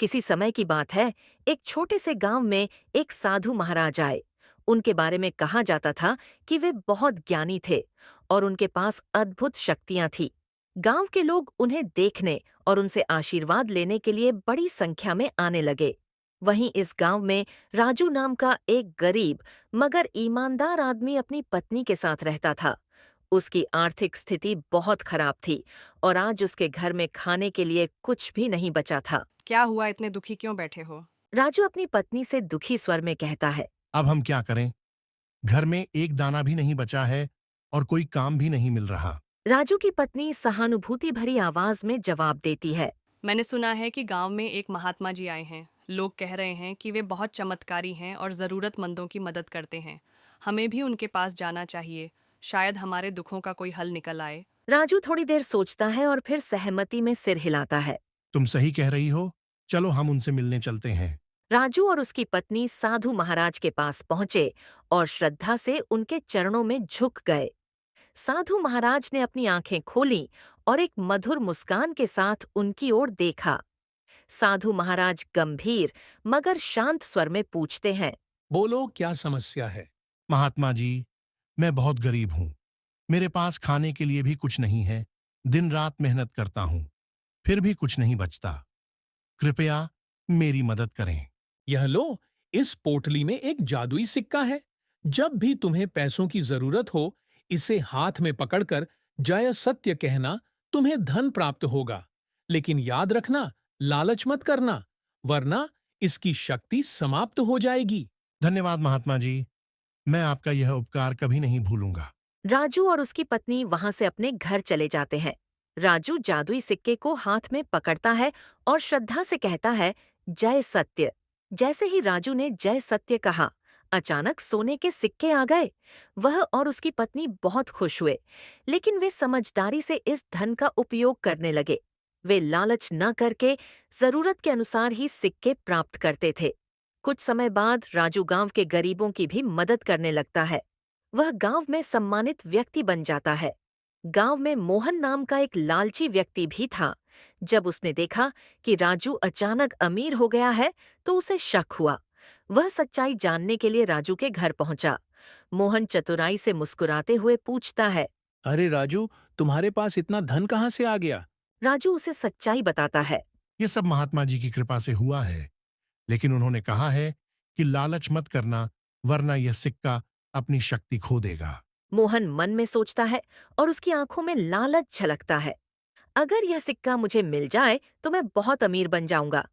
किसी समय की बात है, एक छोटे से गांव में एक साधु महाराज आए। उनके बारे में कहा जाता था कि वे बहुत ज्ञानी थे और उनके पास अद्भुत शक्तियां थी। गांव के लोग उन्हें देखने और उनसे आशीर्वाद लेने के लिए बड़ी संख्या में आने लगे। वहीं इस गांव में राजू नाम का एक गरीब मगर ईमानदार आदमी अपनी पत्नी के साथ रहता था। उसकी आर्थिक स्थिति बहुत खराब थी और आज उसके घर में खाने के लिए कुछ भी नहीं बचा था। क्या हुआ, इतने दुखी क्यों बैठे हो? राजू अपनी पत्नी से दुखी स्वर में कहता है। अब हम क्या करें? घर में एक दाना भी नहीं बचा है और कोई काम भी नहीं मिल रहा। राजू की पत्नी सहानुभूति भरी आवाज में जवाब देती है। मैंने सुना है कि गांव में एक महात्मा जी आए हैं। लोग कह रहे हैं कि वे बहुत चमत्कारी हैं और ज़रूरतमंदों की मदद करते हैं। हमें भी उनके पास जाना चाहिए। शायद हमारे दुखों का कोई हल निकल आए। राजू थोड़ी देर सोचता है और फिर सहमति में सिर हिलाता है। तुम सही कह रही हो, चलो हम उनसे मिलने चलते हैं। राजू और उसकी पत्नी साधु महाराज के पास पहुंचे और श्रद्धा से उनके चरणों में झुक गए। साधु महाराज ने अपनी आंखें खोलीं और एक मधुर मुस्कान के साथ उनकी ओर देखा। साधु महाराज गंभीर मगर शांत स्वर में पूछते हैं। बोलो, क्या समस्या है? महात्मा जी, मैं बहुत गरीब हूँ। मेरे पास खाने के लिए भी कुछ नहीं है। दिन रात मेहनत करता हूँ, फिर भी कुछ नहीं बचता। कृपया मेरी मदद करें। यह लो, इस पोटली में एक जादुई सिक्का है। जब भी तुम्हें पैसों की जरूरत हो, इसे हाथ में पकड़कर जय सत्य कहना, तुम्हें धन प्राप्त होगा। लेकिन याद रखना, लालच मत करना, वरना इसकी शक्ति समाप्त हो जाएगी। धन्यवाद महात्मा जी, मैं आपका यह उपकार कभी नहीं भूलूंगा। राजू और उसकी पत्नी वहां से अपने घर चले जाते हैं। राजू जादुई सिक्के को हाथ में पकड़ता है और श्रद्धा से कहता है, जय सत्य। जैसे ही राजू ने जय सत्य कहा, अचानक सोने के सिक्के आ गए। वह और उसकी पत्नी बहुत खुश हुए, लेकिन वे समझदारी से इस धन का उपयोग करने लगे। वे लालच न करके जरूरत के अनुसार ही सिक्के प्राप्त करते थे। कुछ समय बाद राजू गांव के गरीबों की भी मदद करने लगता है। वह गांव में सम्मानित व्यक्ति बन जाता है। गांव में मोहन नाम का एक लालची व्यक्ति भी था। जब उसने देखा कि राजू अचानक अमीर हो गया है, तो उसे शक हुआ। वह सच्चाई जानने के लिए राजू के घर पहुंचा। मोहन चतुराई से मुस्कुराते हुए पूछता है। अरे राजू, तुम्हारे पास इतना धन कहाँ से आ गया? राजू उसे सच्चाई बताता है। ये सब महात्मा जी की कृपा से हुआ है, लेकिन उन्होंने कहा है कि लालच मत करना, वरना यह सिक्का अपनी शक्ति खो देगा। मोहन मन में सोचता है और उसकी आंखों में लालच झलकता है। अगर यह सिक्का मुझे मिल जाए तो मैं बहुत अमीर बन जाऊंगा।